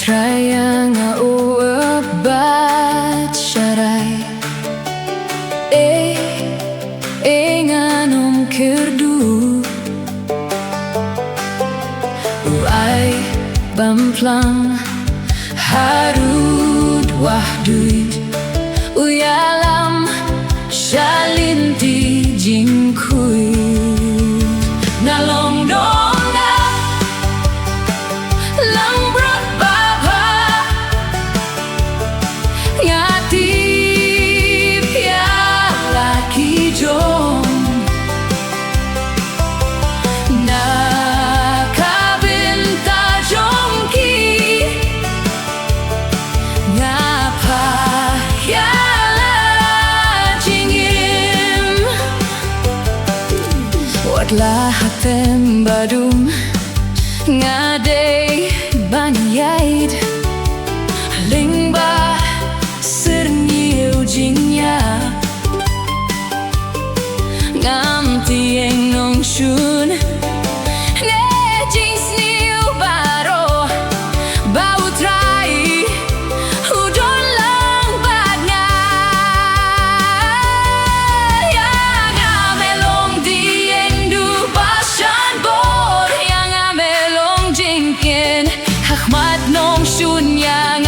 Trayang uabat syarai nganom kerdu Uai bamplang harud wahduit Uyalam shalinti jingkui Nalong Nongap Langbrot baba Ngati piala kijong Nakabinta jongki Ngapa yala jingim Watlah hatem badum Ngadei banyait Lingba serniu jingnya Ngam tieng nong shun Ne jing sniu baro Bau trai Udon lang bad nga Yang amelong dieng du basan bor Yang amelong jingkin Hakmat nong shun yang